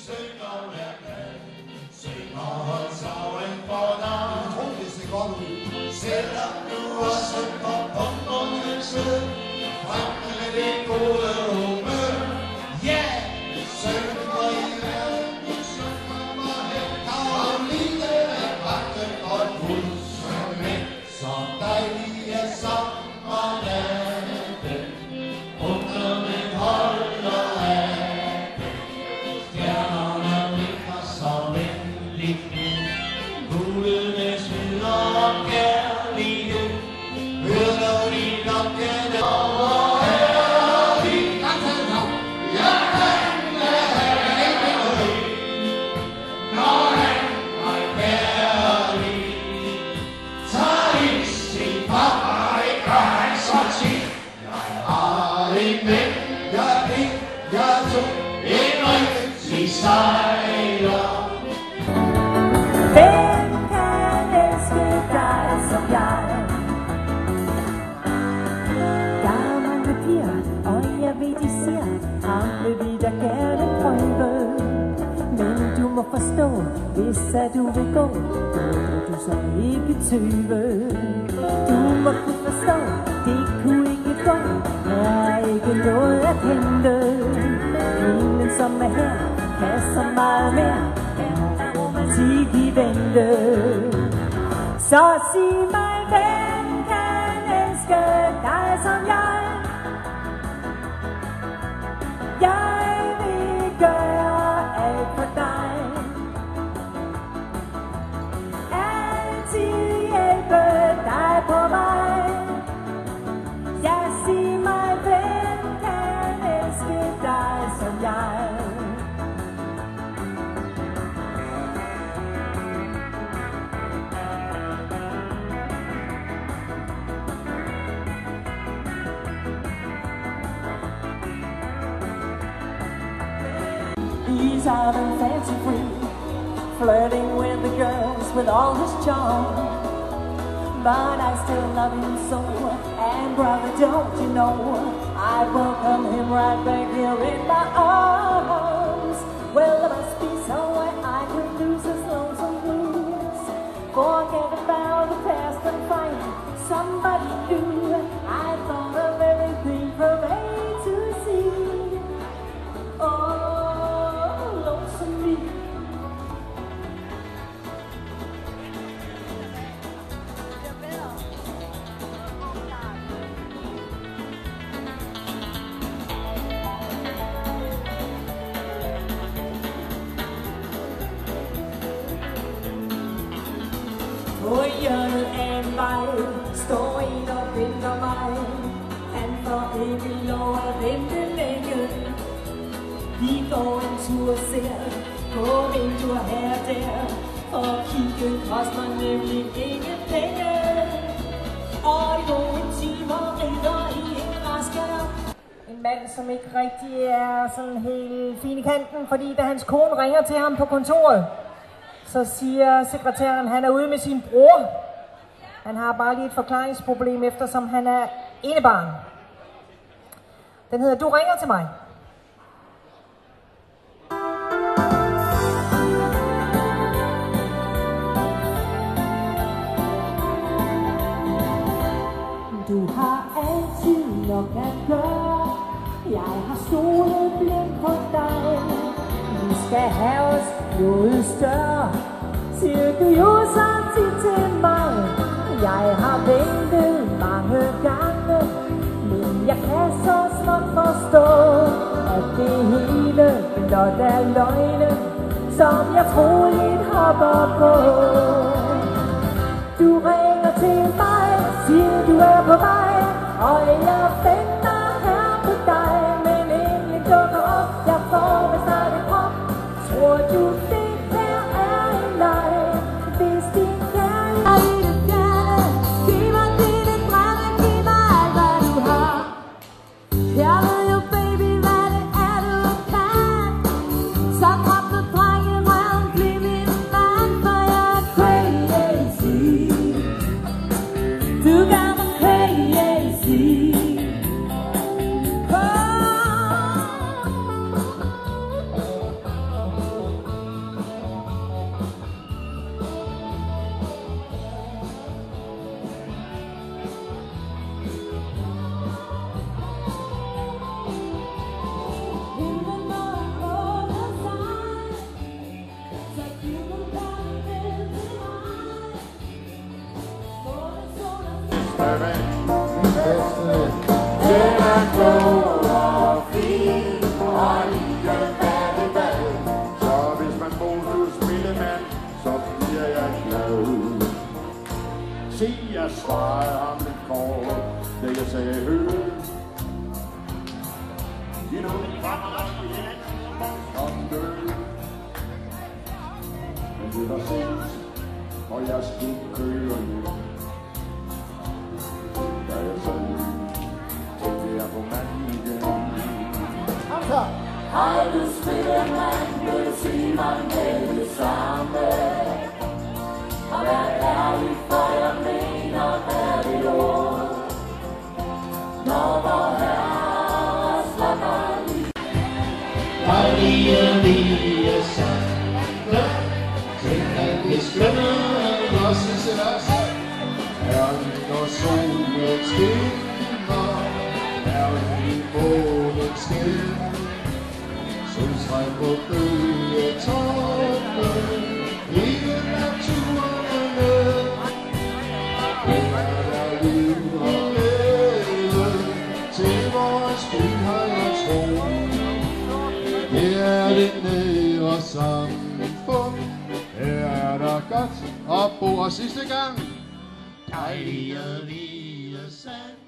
synger hver dag, synger sorgen for dig. Utroligt ser godt ud. Selvom du også på pumperne sidder, frem med det gode humør. Ja, synger i verden, synger mig hen. Karoline er vagten for et hud, som mænd, så dejlige sommernatten. Ungdommen holder af den, stjernerne blinker så venligt. Fuglene smider om kærlighed, hør nu de lokkende over herlig. Ja, han er herlig, når han er kærlig. Tag i sin pappa, ikke gør han så tit. Jeg har en ven, jeg er en, jeg er to, en rigtig sejler. Hvem kan elske dig som jeg? Der er mange piger, og jeg ved de siger, ham vil vi da gerne prøve. Men du må forstå, hvis at du vil gå, må du så ikke tøve. Du må kunne forstå, det kunne ikke gå, der er ikke noget at hente. Kvinden som er her, kan så meget mere, romantik i vente. Så sig mig, hvem kan elske dig som jeg? Jeg vil gøre alt for dig, altid hjælpe dig på vej. Ja, sig mig, hvem kan elske dig som jeg? He's out and fancy free, flirting with the girls with all his charm. But I still love him so, and brother, don't you know, I welcome him right back here in my arms. Well, there must be somewhere I can lose this lonesome blues, forget about the past and find somebody new. I thought of everything from A to Z. På hjørnet af en vej står en og venter mig. Han får ikke lov at vente længe. Vi går en tur og ser på vinduer her og der, og kiggen koster nemlig ikke penge. Og de gode timer rider i en raskere. En mand, som ikke rigtig er sådan helt fin i kanten, fordi da hans kone ringer til ham på kontoret, så siger sekretæren, han er ude med sin bror. Han har bare lige et forklaringsproblem, eftersom han er enebarn. Den hedder Du ringer til mig. Du har altid nok at gøre. Jeg har stolet blindt på dig. Vi skal have os noget større, siger du jo så tit til mig. Jeg har ventet mange gange, men jeg kan så småt forstå, at det hele blot er løgne, som jeg troligt hopper på. Du ringer til mig, siger du er på vej, og jeg venter her på dig, men ingen dukker op, jeg får mig snart en krop. Tror du det her er en leg, hvis din kærlighed gerne, giv mig dine drømme, giv mig alt hvad du har. Jeg ved jo baby, hvad det er du kan, så drop nu drengerøven, bliv min mand, for jeg er crazy. Du gør mig crazy. blå og fin og ligeværdig. Så hvis man Moses spillemand, så bliver jeg glad. Se, jeg svarede ham lidt kort, da jeg sagde hør. You know, om død. Men det var sent, og jeg skulle køre hjem. Da jeg sad tænkte jeg på manden igen. Hej du spillemand, vil sige mig med det samme. Og vær ærlig, for jeg mener ærligt ord. Når vor Herre slapper lige. Dejlige sange, tænk at vi skønner os i sælas. Herren og solen skinner, herren i månen skinner. Solstræk på bølgetoppen, hele naturen er med. Her er der liv og glæde, til vores by har jeg tro. Det er det nære samfund, her er der godt at bo. Og sidste gang, dejlige hvide sand.